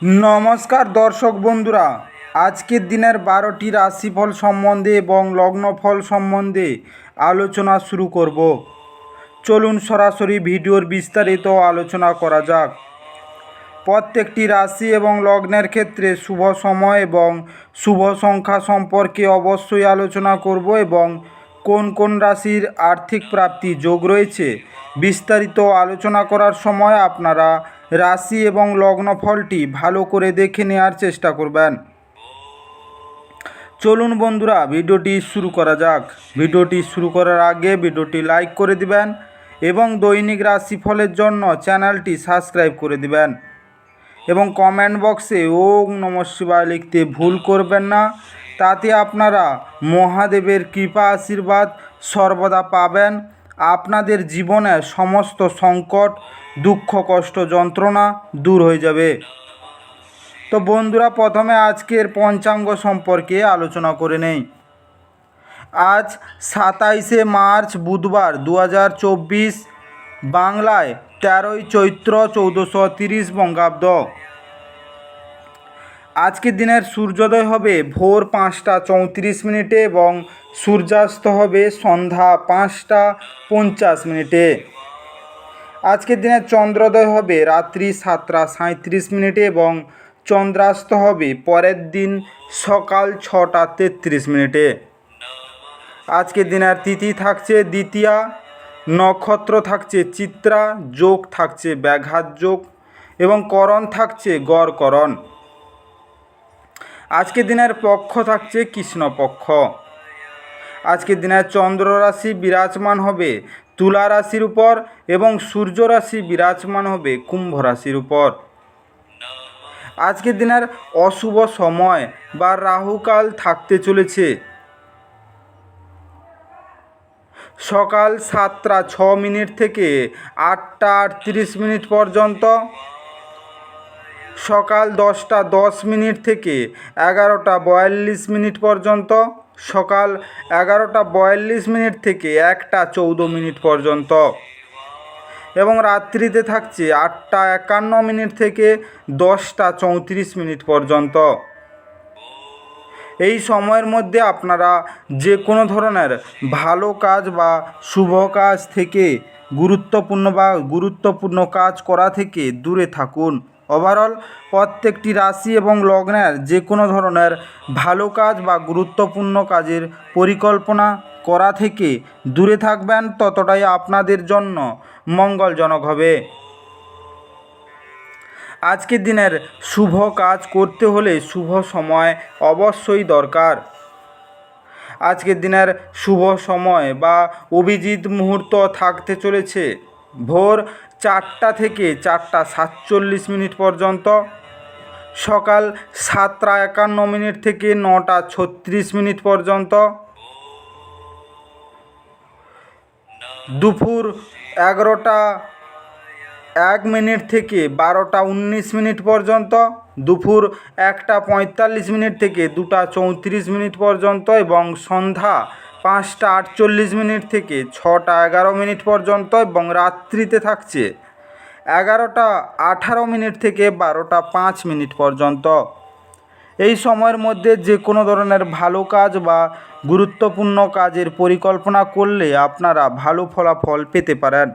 নমস্কার দর্শক বন্ধুরা, আজকের দিনের 12টি রাশিফল সম্বন্ধে এবং লগ্নফল সম্বন্ধে আলোচনা শুরু করব। চলুন সরাসরি ভিডিওর বিস্তারিত আলোচনা করা যাক। প্রত্যেকটি রাশি এবং লগ্নের ক্ষেত্রে শুভ সময় এবং শুভ সংখ্যা সম্পর্কে অবশ্যই আলোচনা করব এবং কোন কোন রাশির আর্থিক প্রাপ্তি যোগ রয়েছে বিস্তারিত আলোচনা করার সময় আপনারা রাশি এবং লগ্নফলটি ভালো করে দেখে নেওয়ার চেষ্টা করবেন। চলুন বন্ধুরা, ভিডিওটি শুরু করা যাক। ভিডিওটি শুরু করার আগে ভিডিওটি লাইক করে দিবেন এবং দৈনিক রাশিফলের জন্য চ্যানেলটি সাবস্ক্রাইব করে দিবেন এবং কমেন্ট বক্সে ওম নমঃ শিবায় লিখতে ভুল করবেন না। তাতে আপনারা মহাদেবের কৃপা আশীর্বাদ সর্বদা পাবেন। আপনাদের জীবনের সমস্ত সংকট, দুঃখ, কষ্ট, যন্ত্রণা দূর হয়ে যাবে। তো বন্ধুরা, প্রথমে আজকের পঞ্চাঙ্গ সম্পর্কে আলোচনা করে নেই। আজ 27শে মার্চ বুধবার 2024, বাংলায় 13ই চৈত্র 1430 বঙ্গাব্দ। আজকের দিনের সূর্যোদয় হবে ভোর 5টা 34 মিনিটে এবং সূর্যাস্ত হবে সন্ধ্যা 5টা 50 মিনিটে। আজকের দিনের চন্দ্রোদয় হবে রাত্রি 7টা 37 মিনিটে এবং চন্দ্রাস্ত হবে পরের দিন সকাল 6টা 33 মিনিটে। আজকের দিনের তিথি থাকছে দ্বিতীয়া, নক্ষত্র থাকছে চিত্রা, যোগ থাকছে ব্যাঘাত যোগ এবং করণ থাকছে গড়করণ। আজকের দিনের পক্ষ থাকছে কৃষ্ণপক্ষ। আজকের দিনের চন্দ্র রাশি বিরাজমান হবে তুলা রাশির উপর এবং সূর্য রাশি বিরাজমান হবে কুম্ভ রাশির উপর। আজকের দিনের অশুভ সময় বা রাহুকাল থাকতে চলেছে সকাল 7টা 6 মিনিট থেকে 8টা 38 মিনিট পর্যন্ত, সকাল 10টা 10 মিনিট থেকে 11টা 42 মিনিট পর্যন্ত, সকাল 11টা 42 মিনিট থেকে 1টা 14 মিনিট পর্যন্ত এবং রাত্রিতে থাকছে 8টা 51 মিনিট থেকে 10টা 34 মিনিট পর্যন্ত। এই সময়ের মধ্যে আপনারা যে কোনো ধরনের ভালো কাজ বা শুভ কাজ থেকে গুরুত্বপূর্ণ কাজ করা থেকে দূরে থাকুন। ওভারঅল প্রত্যেকটি রাশি এবং লগ্নের যে কোনো ধরনের ভালো কাজ বা গুরুত্বপূর্ণ কাজের পরিকল্পনা করা থেকে দূরে থাকবেন, ততটাই আপনাদের জন্য মঙ্গলজনক হবে। আজকের দিনের শুভ কাজ করতে হলে শুভ সময় অবশ্যই দরকার। আজকের দিনের শুভ সময় বা অভিজিৎ মুহূর্ত থাকতে চলেছে ভোর 4টা থেকে 4টা 47 মিনিট পর্যন্ত, সকাল 7টা 51 মিনিট থেকে 9টা 36 মিনিট পর্যন্ত, দুপুর 11টা 1 মিনিট থেকে 12টা 19 মিনিট পর্যন্ত, দুপুর 1টা 45 মিনিট থেকে 2টা 34 মিনিট পর্যন্ত এবং সন্ধ্যা 5টা 48 মিনিট থেকে 6টা 11 মিনিট পর্যন্ত এবং রাত্রিতে থাকছে 11টা 18 মিনিট থেকে 12টা 5 মিনিট পর্যন্ত। এই সময়ের মধ্যে যে কোনো ধরনের ভালো কাজ বা গুরুত্বপূর্ণ কাজের পরিকল্পনা করলে আপনারা ভালো ফলাফল পেতে পারেন।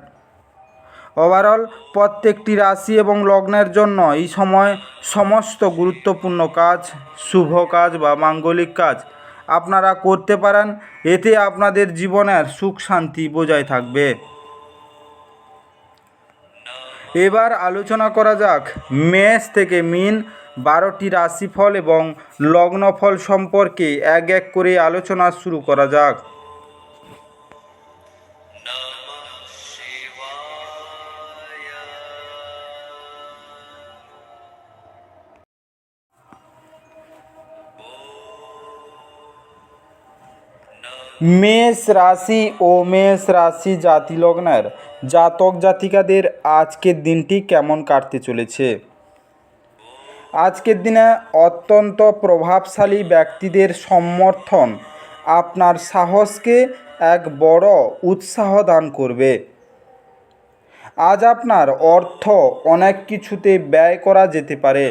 ওভারঅল প্রত্যেকটি রাশি এবং লগ্নের জন্য এই সময় সমস্ত গুরুত্বপূর্ণ কাজ, শুভ কাজ বা মাঙ্গলিক কাজ আপনারা করতে পারেন। এতে আপনাদের জীবনের সুখ শান্তি বজায় থাকবে। এবার আলোচনা করা যাক মেষ থেকে মীন 12টি রাশিফল এবং লগ্নফল সম্পর্কে এক এক করে আলোচনা শুরু করা যাক। মেষ রাশি ও মেষ রাশি জাতি লগ্নের জাতক জাতিকাদের আজকের দিনটি কেমন কাটতে চলেছে? আজকের দিনে অত্যন্ত প্রভাবশালী ব্যক্তিদের সমর্থন আপনার সাহসকে এক বড় উৎসাহ দান করবে। আজ আপনার অর্থ অনেক কিছুতে ব্যয় করা যেতে পারে,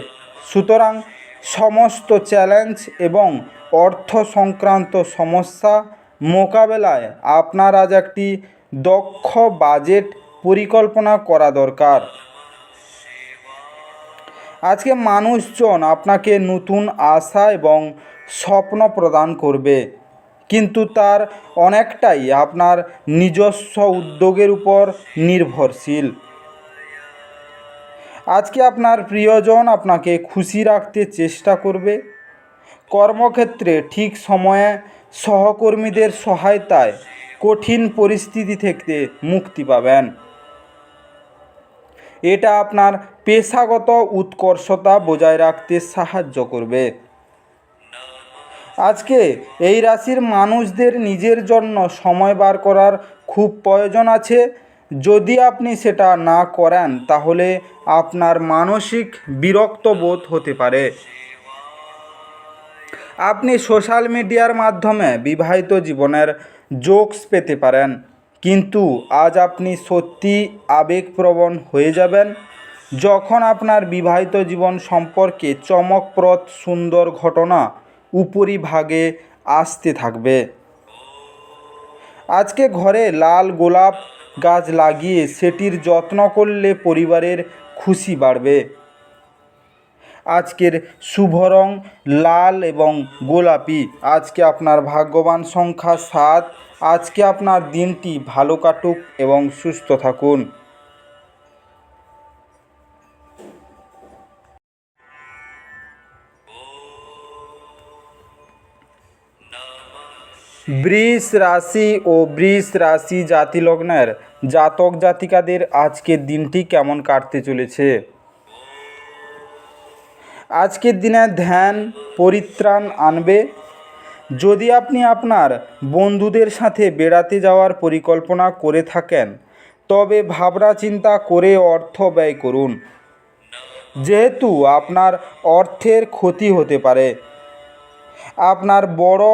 সুতরাং সমস্ত চ্যালেঞ্জ এবং অর্থ সংক্রান্ত সমস্যা মোকাবেলায় আপনার আজ একটি দক্ষ বাজেট পরিকল্পনা করা দরকার। আজকে মানুষজন আপনাকে নতুন আশা এবং স্বপ্ন প্রদান করবে, কিন্তু তার অনেকটাই আপনার নিজস্ব উদ্যোগের উপর নির্ভরশীল। আজকে আপনার প্রিয়জন আপনাকে খুশি রাখতে চেষ্টা করবে। কর্মক্ষেত্রে ঠিক সময়ে সহকর্মীদের সহায়তায় কঠিন পরিস্থিতি থেকে মুক্তি পাবেন। এটা আপনার পেশাগত উৎকর্ষতা বজায় রাখতে সাহায্য করবে। আজকে এই রাশির মানুষদের নিজের জন্য সময় বার করার খুব প্রয়োজন আছে। যদি আপনি সেটা না করেন তাহলে আপনার মানসিক বিরক্ত বোধ হতে পারে। আপনি সোশ্যাল মিডিয়ার মাধ্যমে বিবাহিত জীবনের জোকস পেতে পারেন, কিন্তু আজ আপনি সত্যি আবেগপ্রবণ হয়ে যাবেন যখন আপনার বিবাহিত জীবন সম্পর্কে চমকপ্রদ সুন্দর ঘটনা উপরিভাগে আসতে থাকবে। আজকে ঘরে লাল গোলাপ গাছ লাগিয়ে সেটির যত্ন করলে পরিবারের খুশি বাড়বে। আজকের শুভ রং লাল এবং গোলাপি। আজকে আপনার ভাগ্যবান সংখ্যা 7। আজকে আপনার দিনটি ভালো কাটুক এবং সুস্থ থাকুন। বৃষ রাশি ও বৃষ রাশি জাতিলগ্নের জাতক জাতিকাদের আজকের দিনটি কেমন কাটতে চলেছে? আজকের দিনে ধ্যান পরিত্রাণ আনবে। যদি আপনি আপনার বন্ধুদের সাথে বেড়াতে যাওয়ার পরিকল্পনা করে থাকেন তবে ভাবনা চিন্তা করে অর্থ ব্যয় করুন, যেহেতু আপনার অর্থের ক্ষতি হতে পারে। আপনার বড়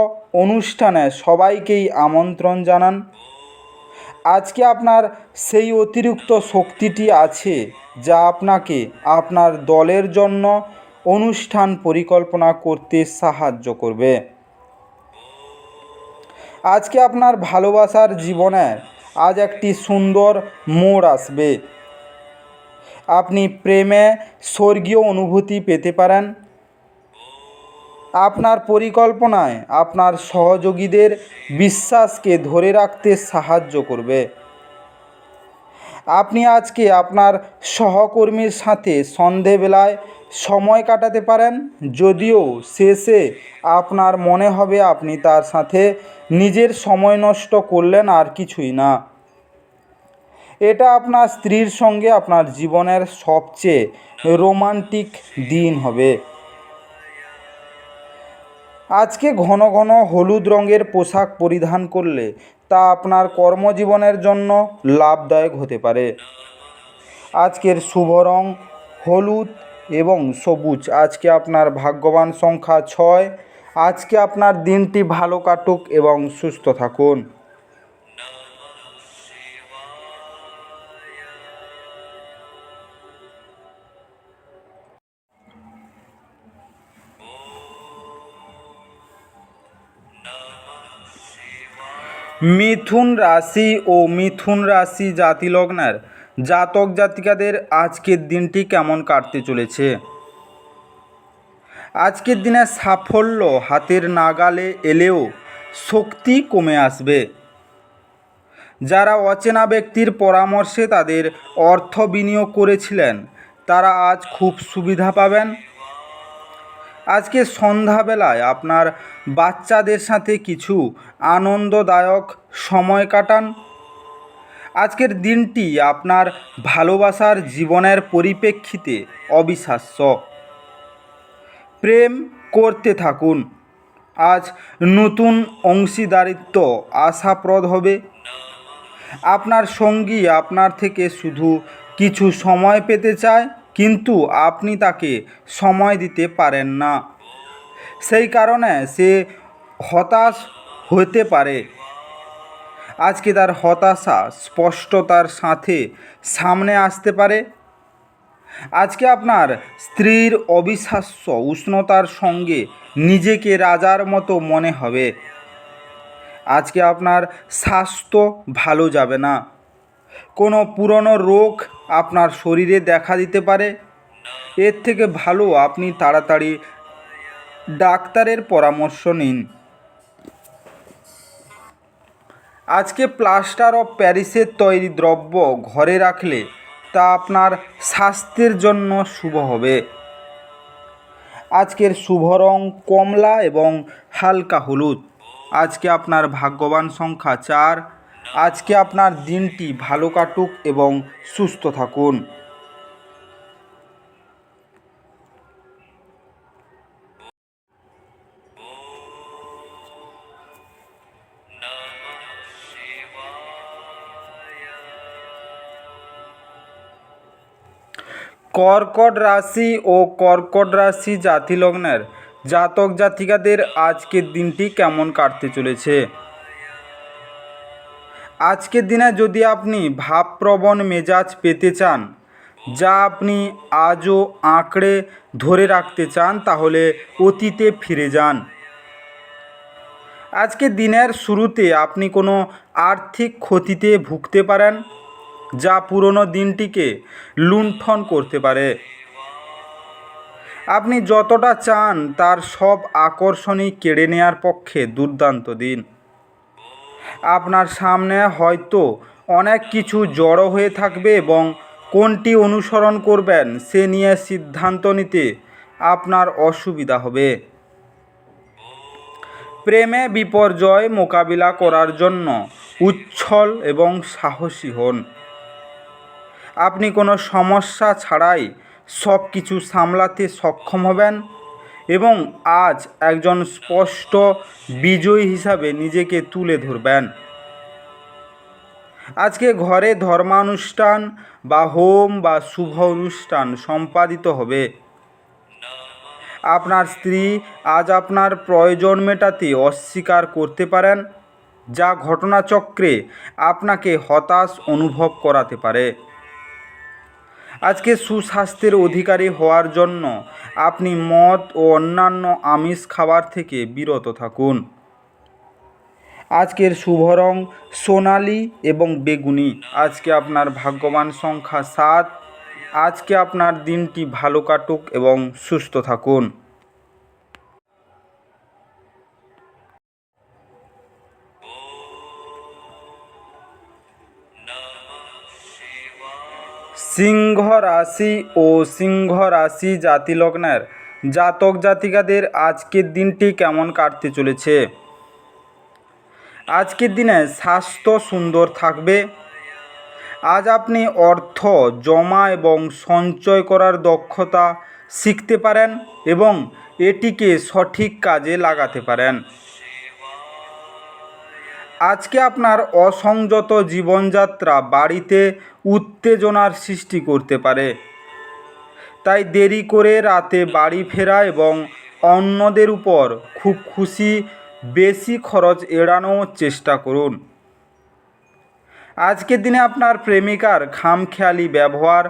অনুষ্ঠানে সবাইকেই আমন্ত্রণ জানান। আজকে আপনার সেই অতিরিক্ত শক্তিটি আছে যা আপনাকে আপনার দলের জন্য অনুষ্ঠান পরিকল্পনা করতে সাহায্য করবে। আজকে আপনার ভালোবাসার জীবনে আজ একটি সুন্দর মোড় আসবে। আপনি প্রেমে স্বর্গীয় অনুভূতি পেতে পারেন। আপনার পরিকল্পনায় আপনার সহযোগীদের বিশ্বাসকে ধরে রাখতে সাহায্য করবে। আপনি আজকে আপনার সহকর্মীর সাথে সন্ধেবেলায় সময় কাটাতে পারেন, যদিও শেষে আপনার মনে হবে আপনি তার সাথে নিজের সময় নষ্ট করলেন আর কিছুই না। এটা আপনার স্ত্রীর সঙ্গে আপনার জীবনের সবচেয়ে রোমান্টিক দিন হবে। আজকে ঘন ঘন হলুদ রঙের পোশাক পরিধান করলে তা আপনার কর্মজীবনের জন্য লাভদায়ক হতে পারে। আজকের শুভ রং হলুদ এবং সবুজ। আজকে আপনার ভাগ্যবান সংখ্যা 6। আজকে আপনার দিনটি ভালো কাটুক এবং সুস্থ থাকুন। মিথুন রাশি ও মিথুন রাশি জাতিলগ্নের জাতক জাতিকাদের আজকের দিনটি কেমন কাটতে চলেছে? আজকের দিনে সাফল্য হাতের নাগালে এলেও শক্তি কমে আসবে। যারা অচেনা ব্যক্তির পরামর্শে তাদের অর্থ বিনিয়োগ করেছিলেন তারা আজ খুব সুবিধা পাবেন। আজকে সন্ধ্যাবেলায় আপনার বাচ্চাদের সাথে কিছু আনন্দদায়ক সময় কাটান। আজকের দিনটি আপনার ভালোবাসার জীবনের পরিপ্রেক্ষিতে অবিশ্বাস্য। প্রেম করতে থাকুন। আজ নতুন অংশীদারিত্ব আশাপ্রদ হবে। আপনার সঙ্গী আপনার থেকে শুধু কিছু সময় পেতে চায়, কিন্তু আপনি তাকে সময় দিতে পারেন না। সেই কারণে সে হতাশ হতে পারে। আজকে তার হতাশা স্পষ্টতার সাথে সামনে আসতে পারে। আজকে আপনার স্ত্রীর অবিশ্বাস্য উষ্ণতার সঙ্গে নিজেকে রাজার মতো মনে হবে। আজকে আপনার স্বাস্থ্য ভালো যাবে না। কোনো পুরনো রোগ আপনার শরীরে দেখা দিতে পারে। এর থেকে ভালো আপনি তাড়াতাড়ি ডাক্তারের পরামর্শ নিন। আজকে প্লাস্টার অফ প্যারিসের তৈরি দ্রব্য ঘরে রাখলে তা আপনার স্বাস্থ্যের জন্য শুভ হবে। আজকের শুভ রং কমলা এবং হালকা হলুদ। আজকে আপনার ভাগ্যবান সংখ্যা 4। আজকে আপনার দিনটি ভালো কাটুক এবং সুস্থ থাকুন। কর্কট রাশি ও কর্কট রাশি জাতি লগ্নের জাতক জাতিকাদের আজকের দিনটি কেমন কাটতে চলেছে। আজকের দিনে যদি আপনি ভাবপ্রবণ মেজাজ পেতে চান, যা আপনি আজও আঁকড়ে ধরে রাখতে চান, তাহলে অতীতে ফিরে যান। আজকে দিনের শুরুতে আপনি কোনো আর্থিক ক্ষতিতে ভুগতে পারেন, যা পুরনো দিনটিকে লুণ্ঠন করতে পারে। আপনি যতটা চান তার সব আকর্ষণই কেড়ে নেওয়ার পক্ষে দুর্দান্ত দিন। আপনার সামনে হয়তো অনেক কিছু জড়ো হয়ে থাকবে এবং কোনটি অনুসরণ করবেন সে নিয়ে সিদ্ধান্ত নিতে আপনার অসুবিধা হবে। প্রেমে বিপর্যয় মোকাবিলা করার জন্য উচ্ছল এবং সাহসী হন। আপনি কোনো সমস্যা ছাড়াই সব কিছু সামলাতে সক্ষম হবেন এবং আজ একজন স্পষ্ট বিজয়ী হিসাবে নিজেকে তুলে ধরবেন। আজকে ঘরে ধর্মানুষ্ঠান বা হোম বা শুভ অনুষ্ঠান সম্পাদিত হবে। আপনার স্ত্রী আজ আপনার প্রয়োজন মেটাতে অস্বীকার করতে পারেন, যা ঘটনাচক্রে আপনাকে হতাশ অনুভব করাতে পারে। আজকে সুস্বাস্থ্যের অধিকারী হওয়ার জন্য আপনি মদ ও অন্যান্য আমিষ খাবার থেকে বিরত থাকুন। আজকের শুভ রং সোনালি এবং বেগুনি। আজকে আপনার ভাগ্যবান সংখ্যা 7। আজকে আপনার দিনটি ভালো কাটুক এবং সুস্থ থাকুন। সিংহ রাশি ও সিংহ রাশি জাতি লগ্নের জাতক জাতিকাদের আজকের দিনটি কেমন কাটতে চলেছে। আজকের দিনে স্বাস্থ্য সুন্দর থাকবে। আজ আপনি অর্থ জমা এবং সঞ্চয় করার দক্ষতা শিখতে পারেন এবং এটিকে সঠিক কাজে লাগাতে পারেন। আজকে আপনার অসংযত জীবনযাত্রা বাড়িতে উত্তেজনার সৃষ্টি করতে পারে, তাই দেরি করে রাতে বাড়ি ফেরা এবং অন্যদের উপর খুব খুশি বেশি খরচ এড়ানোর চেষ্টা করুন। আজকের দিনে আপনার প্রেমিকার খামখেয়ালি ব্যবহার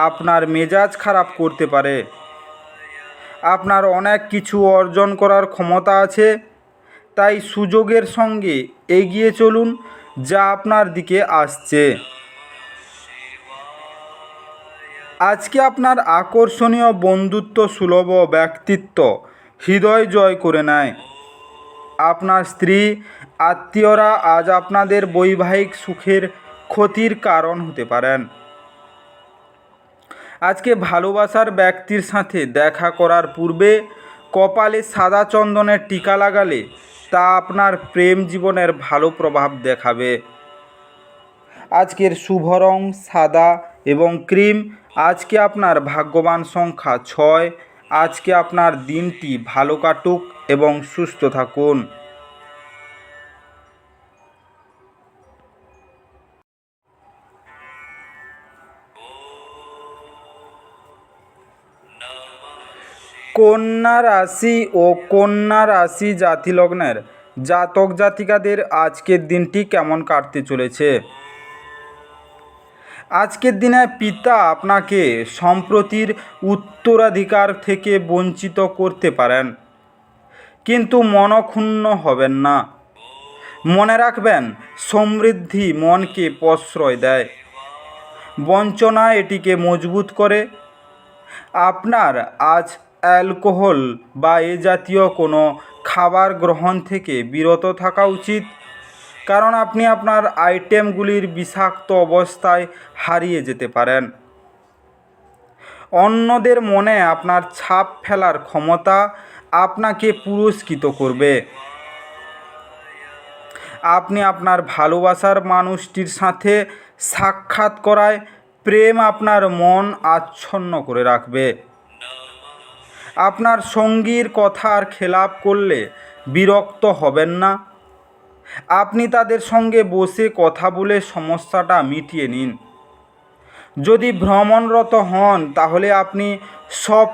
আপনার মেজাজ খারাপ করতে পারে। আপনার অনেক কিছু অর্জন করার ক্ষমতা আছে, তাই সুযোগের সঙ্গে এগিয়ে চলুন যা আপনার দিকে আসছে। আজকে আপনার আকর্ষণীয় বন্ধুত্ব সুলভ ব্যক্তিত্ব হৃদয় জয় করে নেয়। আপনার স্ত্রী আত্মীয়রা আজ আপনাদের বৈবাহিক সুখের ক্ষতির কারণ হতে পারেন। আজকে ভালোবাসার ব্যক্তির সাথে দেখা করার পূর্বে কপালে সাদা চন্দনের টিকা লাগালে তা আপনার প্রেম জীবনের ভালো প্রভাব দেখাবে। আজকের শুভ রং সাদা এবং ক্রিম। আজকে আপনার ভাগ্যবান সংখ্যা 6। আজকে আপনার দিনটি ভালো কাটুক এবং সুস্থ থাকুন। কন্যা রাশি ও কন্যা রাশি জাতি লগ্নের জাতক জাতিকাদের আজকের দিনটি কেমন কাটতে চলেছে। আজকের দিনে পিতা আপনাকে সম্পত্তির উত্তরাধিকার থেকে বঞ্চিত করতে পারেন, কিন্তু মনক্ষুণ্ণ হবেন না। মনে রাখবেন, সমৃদ্ধি মনকে প্রশ্রয় দেয়, বঞ্চনা এটিকে মজবুত করে। আপনার আজ অ্যালকোহল বা এ জাতীয় কোনো খাবার গ্রহণ থেকে বিরত থাকা উচিত, কারণ আপনি আপনার আইটেমগুলির বিষাক্ত অবস্থায় হারিয়ে যেতে পারেন। অন্যদের মনে আপনার ছাপ ফেলার ক্ষমতা আপনাকে পুরস্কৃত করবে। আপনি আপনার ভালোবাসার মানুষটির সাথে সাক্ষাৎ করায় প্রেম আপনার মন আচ্ছন্ন করে রাখবে। আপনার সঙ্গীর কথার খেলাপ করলে বিরক্ত হবেন না। আপনি তাদের সঙ্গে বসে কথা বলে সমস্যাটা মিটিয়ে নিন। যদি ভ্রমণরত হন, তাহলে আপনি সব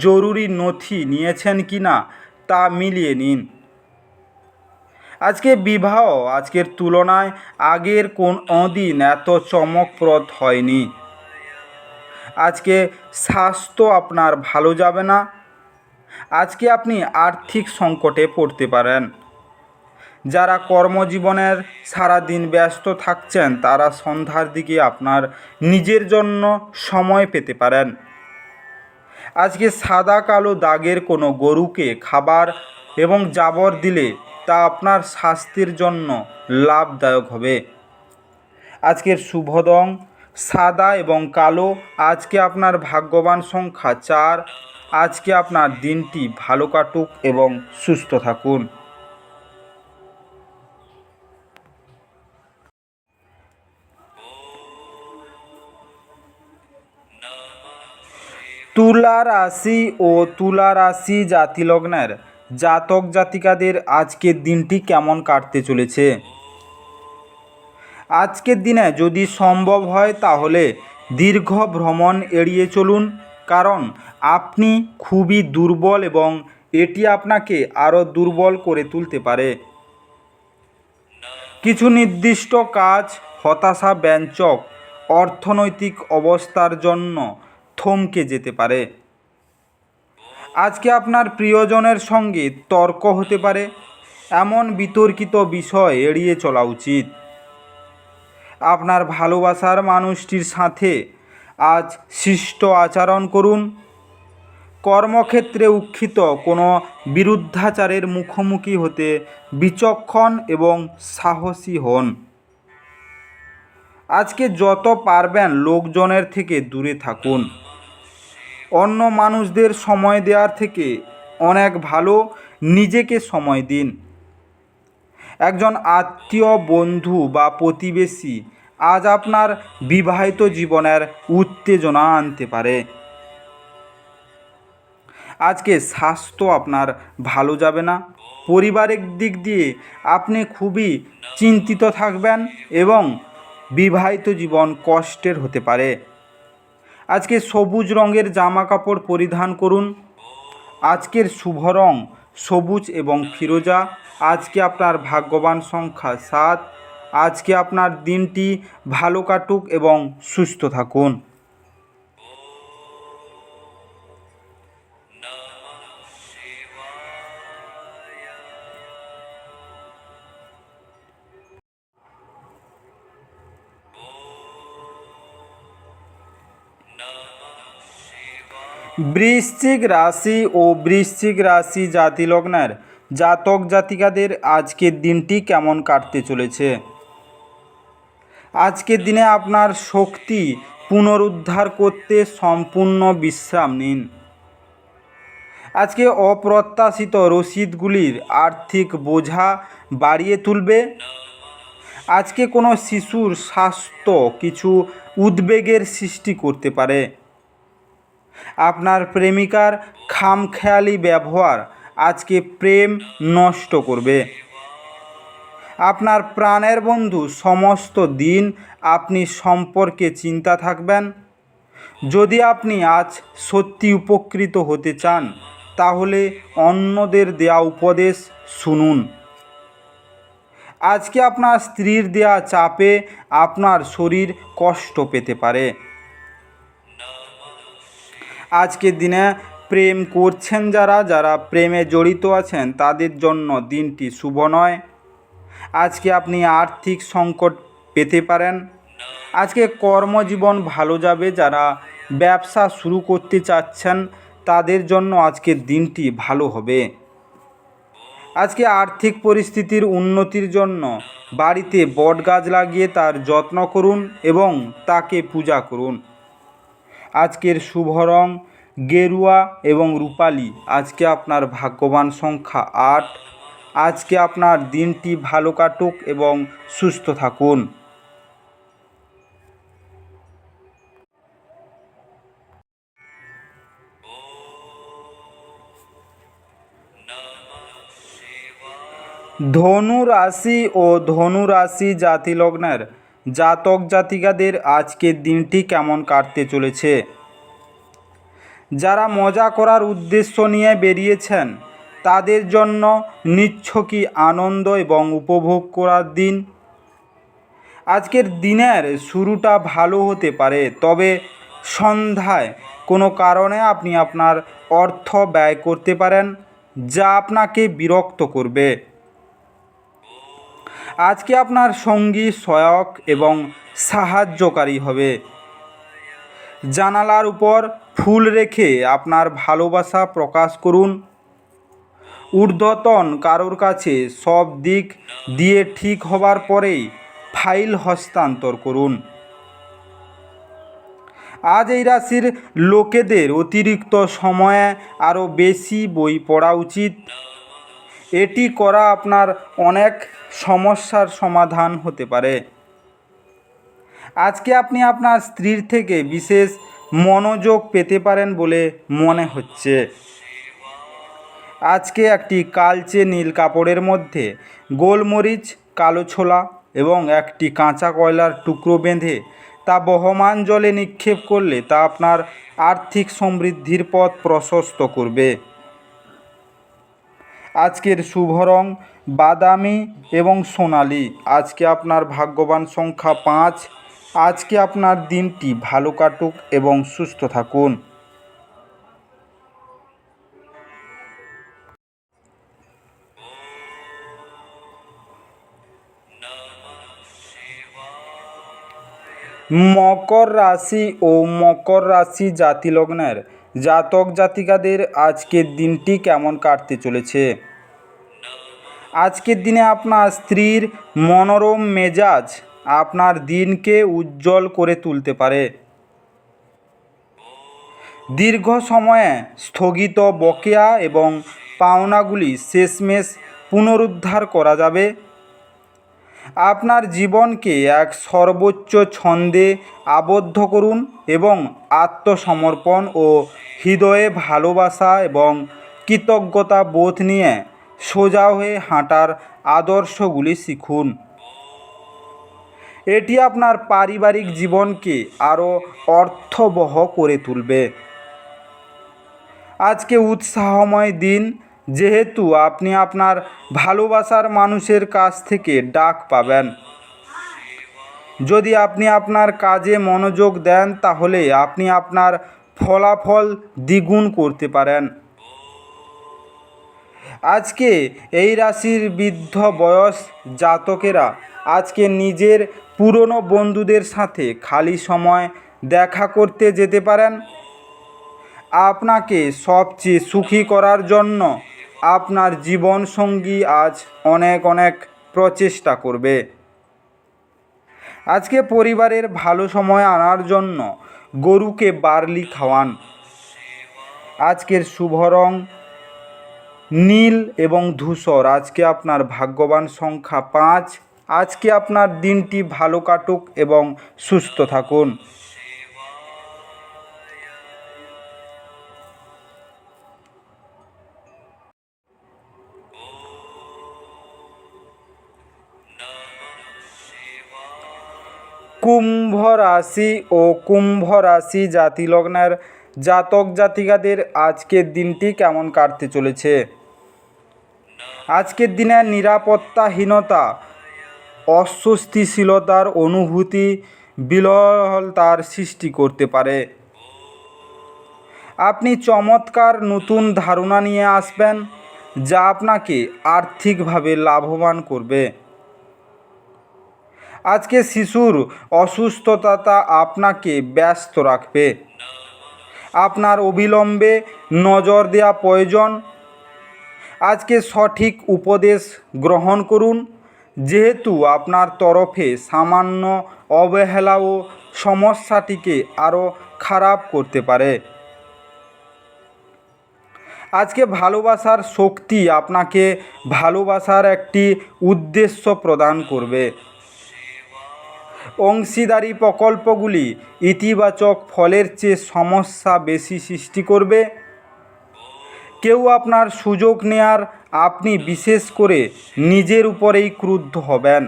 জরুরি নথি নিয়েছেন কি না তা মিলিয়ে নিন। আজকে বিবাহ আজকের তুলনায় আগের কোনো দিন এত চমকপ্রদ হয়নি। আজকে স্বাস্থ্য আপনার ভালো যাবে না। আজকে আপনি আর্থিক সংকটে পড়তে পারেন। যারা কর্মজীবনের সারাদিন ব্যস্ত থাকছেন, তারা সন্ধ্যার দিকে আপনার নিজের জন্য সময় পেতে পারেন। আজকে সাদা কালো দাগের কোনো গরুকে খাবার এবং জাবর দিলে তা আপনার স্বাস্থ্যের জন্য লাভদায়ক হবে। আজকের শুভ রং সাদা এবং কালো। আজকে আপনার ভাগ্যবান সংখ্যা 4। আজকে আপনার দিনটি ভালো কাটুক এবং সুস্থ থাকুন। তুলা রাশি ও তুলা রাশি জাতিলগ্নের জাতক জাতিকাদের আজকের দিনটি কেমন কাটতে চলেছে? আজকের দিনে যদি সম্ভব হয় তাহলে দীর্ঘ ভ্রমণ এড়িয়ে চলুন, কারণ আপনি খুবই দুর্বল এবং এটি আপনাকে আরও দুর্বল করে তুলতে পারে। কিছু নির্দিষ্ট কাজ হতাশাব্যঞ্জক অর্থনৈতিক অবস্থার জন্য থমকে যেতে পারে। আজকে আপনার প্রিয়জনের সঙ্গে তর্ক হতে পারে। এমন বিতর্কিত বিষয় এড়িয়ে চলা উচিত। আপনার ভালোবাসার মানুষটির সাথে আজ শিষ্ট আচরণ করুন। কর্মক্ষেত্রে উত্থিত কোনো বিরুদ্ধাচারের মুখোমুখি হতে বিচক্ষণ এবং সাহসী হন। আজকে যত পারবেন লোকজনের থেকে দূরে থাকুন। অন্য মানুষদের সময় দেওয়ার থেকে অনেক ভালো নিজেকে সময় দিন। একজন আত্মীয়, বন্ধু বা প্রতিবেশী আজ আপনার বিবাহিত জীবনের উত্তেজনা আনতে পারে। আজকে স্বাস্থ্য আপনার ভালো যাবে না। পারিবারিক দিক দিয়ে আপনি খুবই চিন্তিত থাকবেন এবং বিবাহিত জীবন কষ্টের হতে পারে। আজকে সবুজ রঙের জামা কাপড় পরিধান করুন। আজকের শুভ রং সবুজ এবং ফিরোজা। আজকে আপনার ভাগ্যবান সংখ্যা 7। আজকে আপনার দিনটি ভালো কাটুক এবং সুস্থ থাকুন। বৃশ্চিক রাশি ও বৃশ্চিক রাশি জাতিলগ্নের জাতক জাতিকাদের আজকের দিনটি কেমন কাটতে চলেছে? আজকের দিনে আপনার শক্তি পুনরুদ্ধার করতে সম্পূর্ণ বিশ্রাম নিন। আজকে অপ্রত্যাশিত রসিদগুলির আর্থিক বোঝা বাড়িয়ে তুলবে। আজকে কোনো শিশুর স্বাস্থ্য কিছু উদ্বেগের সৃষ্টি করতে পারে। আপনার প্রেমিকার খামখেয়ালি ব্যবহার আজকে প্রেম নষ্ট করবে। আপনার প্রাণের বন্ধু সমস্ত দিন আপনি সম্পর্কে চিন্তা থাকবেন। যদি আপনি আজ সত্যি উপকৃত হতে চান, তাহলে অন্যদের দেয়া উপদেশ শুনুন। আজকে আপনার স্ত্রীর দেয়া চাপে আপনার শরীর কষ্ট পেতে পারে। আজকের দিনে প্রেম করছেন যারা প্রেমে জড়িত আছেন তাদের জন্য দিনটি শুভ নয়। আজকে আপনি আর্থিক সংকট পেতে পারেন। আজকে কর্মজীবন ভালো যাবে। যারা ব্যবসা শুরু করতে চাচ্ছেন তাদের জন্য আজকের দিনটি ভালো হবে। আজকে আর্থিক পরিস্থিতির উন্নতির জন্য বাড়িতে বটগাছ লাগিয়ে তার যত্ন করুন এবং তাকে পূজা করুন। আজকের শুভ রং গেরুয়া এবং রূপালি। আজকে আপনার ভাগ্যবান সংখ্যা 8। আজকে আপনার দিনটি ভালো কাটুক এবং সুস্থ থাকুন। ধনু রাশি ও ধনু রাশি জাতি লগ্নের জাতক জাতিকাদের আজকের দিনটি কেমন কাটতে চলেছে? যারা মজা করার উদ্দেশ্য নিয়ে বেরিয়েছেন তাদের জন্য নিছকই আনন্দ এবং উপভোগ করার দিন। আজকের দিনের শুরুটা ভালো হতে পারে, তবে সন্ধ্যায় কোনো কারণে আপনি আপনার অর্থ ব্যয় করতে পারেন যা আপনাকে বিরক্ত করবে। আজকে আপনার সঙ্গী সহায়ক এবং সাহায্যকারী হবে। জানালার উপর ফুল রেখে আপনার ভালোবাসা প্রকাশ করুন। ঊর্ধ্বতন কারোর কাছে সব দিক দিয়ে ঠিক হবার পরেই ফাইল হস্তান্তর করুন। আজ এই রাশির লোকেদের অতিরিক্ত সময়ে আরও বেশি বই পড়া উচিত। এটি করা আপনার অনেক সমস্যার সমাধান হতে পারে। আজকে আপনি আপনার স্ত্রীর থেকে বিশেষ মনোযোগ পেতে পারেন বলে মনে হচ্ছে। আজকে একটি কালচে নীল কাপড়ের মধ্যে গোলমরিচ, কালো ছোলা এবং একটি কাঁচা কয়লার টুকরো বেঁধে তা বহমান জলে নিক্ষেপ করলে তা আপনার আর্থিক সমৃদ্ধির পথ প্রশস্ত করবে। আজকের শুভ রং বাদামি এবং সোনালি। আজকে আপনার ভাগ্যবান সংখ্যা 5। আজকে আপনার দিনটি ভালো কাটুক এবং সুস্থ থাকুন। মকর রাশি ও মকর রাশি জাতি লগ্নের জাতক জাতিকাদের আজকের দিনটি কেমন কাটতে চলেছে? আজকের দিনে আপনার স্ত্রীর মনোরম মেজাজ আপনার দিনকে উজ্জ্বল করে তুলতে পারে। দীর্ঘ সময়ে স্থগিত বকেয়া এবং পাওনাগুলি শেষমেশ পুনরুদ্ধার করা যাবে। আপনার জীবনকে এক সর্বোচ্চ ছন্দে আবদ্ধ করুন এবং আত্মসমর্পণ ও হৃদয়ে ভালোবাসা এবং কৃতজ্ঞতা বোধ নিয়ে সোজা হয়ে হাঁটার আদর্শগুলি শিখুন। এটি আপনার পারিবারিক জীবনকে আরও অর্থবহ করে তুলবে। আজকে উৎসাহময় দিন, যেহেতু আপনি আপনার ভালোবাসার মানুষের কাছ থেকে ডাক পাবেন। যদি আপনি আপনার কাজে মনোযোগ দেন তাহলে আপনি আপনার ফলাফল দ্বিগুণ করতে পারেন। আজকে এই রাশির বৃদ্ধ বয়স জাতকেরা আজকে নিজের পুরনো বন্ধুদের সাথে খালি সময় দেখা করতে যেতে পারেন। আপনাকে সবচেয়ে সুখী করার জন্য আপনার জীবনসঙ্গী আজ অনেক প্রচেষ্টা করবে। আজকে পরিবারের ভালো সময় আনার জন্য গরুকে বার্লি খাওয়ান। আজকের শুভ রং নীল এবং ধূসর। আজকে আপনার ভাগ্যবান সংখ্যা 5। আজকে আপনার দিনটি ভালো কাটুক এবং সুস্থ থাকুন। কুম্ভ রাশি ও কুম্ভ রাশি জাতি লগ্নের জাতক জাতিকাদের আজকের দিনটি কেমন কাটতে চলেছে? আজকের দিনে নিরাপত্তাহীনতা অস্বস্তিশীলতার অনুভূতি বিহ্বলতার সৃষ্টি করতে পারে। আপনি চমৎকার নতুন ধারণা নিয়ে আসবেন যা আপনাকে আর্থিকভাবে লাভবান করবে। আজকে শিশুর অসুস্থতা আপনাকে ব্যস্ত রাখবে। আপনার অবিলম্বে নজর দেওয়া প্রয়োজন। আজকে সঠিক উপদেশ গ্রহণ করুন, যেহেতু আপনার তরফে সামান্য অবহেলাও সমস্যাটিকে আরও খারাপ করতে পারে। আজকে ভালোবাসার শক্তি আপনাকে ভালোবাসার একটি উদ্দেশ্য প্রদান করবে। অংশীদারি প্রকল্পগুলি ইতিবাচক ফলের চেয়ে সমস্যা বেশি সৃষ্টি করবে। কেউ আপনার সুযোগ নেয়ার আপনি বিশেষ করে নিজের উপরেই ক্রুদ্ধ হবেন।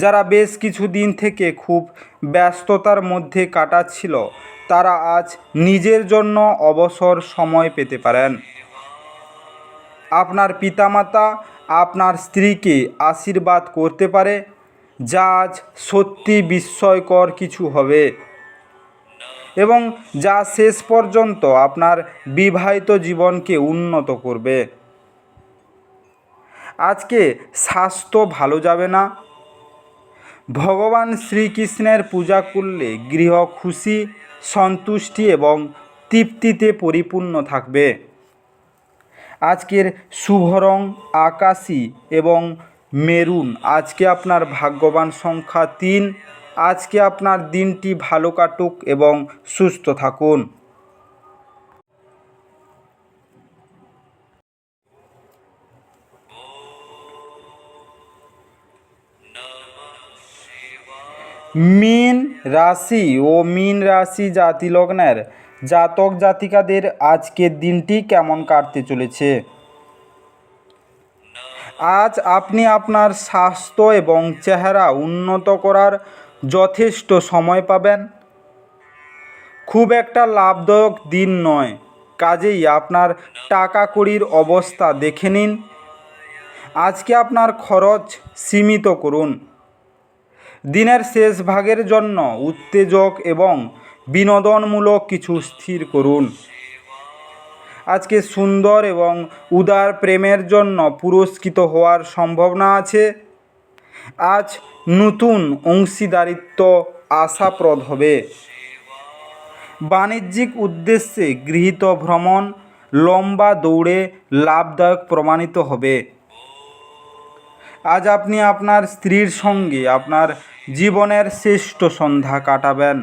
যারা বেশ কিছুদিন থেকে খুব ব্যস্ততার মধ্যে কাটাচ্ছিল তারা আজ নিজের জন্য অবসর সময় পেতে পারেন। আপনার পিতামাতা আপনার স্ত্রীকে আশীর্বাদ করতে পারে, যা আজ সত্যি বিস্ময়কর কিছু হবে এবং যা শেষ পর্যন্ত আপনার বিবাহিত জীবনকে উন্নত করবে। আজকে স্বাস্থ্য ভালো যাবে না। ভগবান শ্রীকৃষ্ণের পূজা করলে গৃহ খুশি, সন্তুষ্টি এবং তৃপ্তিতে পরিপূর্ণ থাকবে। আজকের শুভ রং আকাশী এবং মেরুন। আজকে আপনার ভাগ্যবান সংখ্যা 3। আজকে আপনার দিনটি ভালো কাটুক এবং সুস্থ থাকুন। মীন রাশি ও মীন রাশি জাতি লগ্নের জাতক জাতিকাদের আজকের দিনটি কেমন কাটতে চলেছে? আজ আপনি আপনার স্বাস্থ্য এবং চেহারা উন্নত করার যথেষ্ট সময় পাবেন। খুব একটা লাভদায়ক দিন নয়, কাজেই আপনার টাকা কড়ির অবস্থা দেখে নিন। আজকে আপনার খরচ সীমিত করুন। দিনের শেষ ভাগের জন্য উত্তেজক এবং বিনোদনমূলক কিছু স্থির করুন। আজকে সুন্দর এবং উদার প্রেমের জন্য পুরস্কৃত হওয়ার সম্ভাবনা আছে। আজ নতুন অংশীদারিত্ব আশাপ্রদ হবে। বাণিজ্যিক উদ্দেশ্যে গৃহীত ভ্রমণ লম্বা দৌড়ে লাভদায়ক প্রমাণিত হবে। আজ আপনি আপনার স্ত্রীর সঙ্গে আপনার জীবনের শ্রেষ্ঠ সন্ধ্যা কাটাবেন।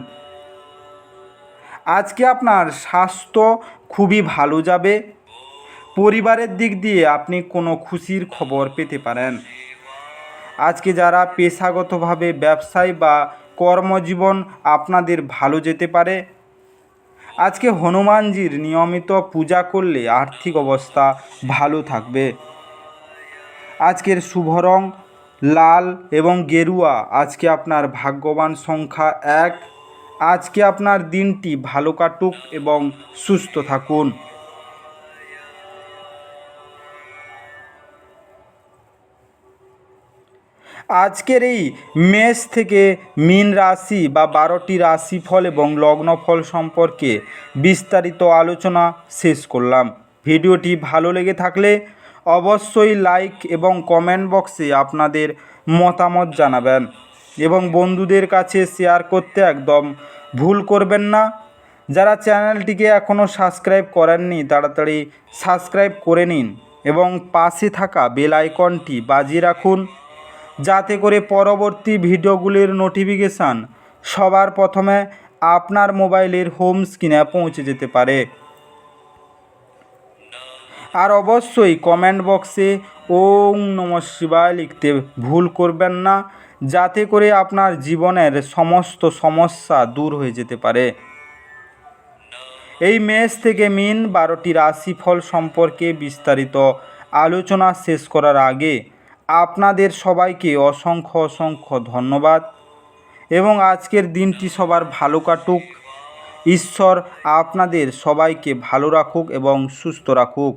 আজকে আপনার স্বাস্থ্য খুবই ভালো যাবে। পরিবারের দিক দিয়ে আপনি কোনো খুশির খবর পেতে পারেন। আজকে যারা পেশাগতভাবে ব্যবসায় বা কর্মজীবন আপনাদের ভালো যেতে পারে। আজকে হনুমানজির নিয়মিত পূজা করলে আর্থিক অবস্থা ভালো থাকবে। আজকের শুভ রং লাল এবং গেরুয়া। আজকে আপনার ভাগ্যবান সংখ্যা 1। আজকে আপনার দিনটি ভালো কাটুক এবং সুস্থ থাকুন। আজকের এই মেষ থেকে মীন রাশি বা 12টি রাশিফল এবং লগ্নফল সম্পর্কে বিস্তারিত আলোচনা শেষ করলাম। ভিডিওটি ভালো লেগে থাকলে অবশ্যই লাইক এবং কমেন্ট বক্সে আপনাদের মতামত জানাবেন এবং বন্ধুদের কাছে শেয়ার করতে একদম ভুল করবেন না। যারা চ্যানেলটিকে এখনও সাবস্ক্রাইব করেননি তাড়াতাড়ি সাবস্ক্রাইব করে নিন এবং পাশে থাকা বেল আইকনটি বাজিয়ে রাখুন, যাতে করে পরবর্তী ভিডিওগুলির নোটিফিকেশান সবার প্রথমে আপনার মোবাইলের হোম স্ক্রিনে পৌঁছে যেতে পারে। আর অবশ্যই কমেন্ট বক্সে ওম নমঃ শিবায় লিখতে ভুল করবেন না, যাতে করে আপনার জীবনের সমস্ত সমস্যা দূর হয়ে যেতে পারে। এই মেষ থেকে মীন 12টি রাশিফল সম্পর্কে বিস্তারিত আলোচনা শেষ করার আগে আপনাদের সবাইকে অসংখ্য অসংখ্য ধন্যবাদ এবং আজকের দিনটি সবার ভালো কাটুক। ঈশ্বর আপনাদের সবাইকে ভালো রাখুক এবং সুস্থ রাখুক।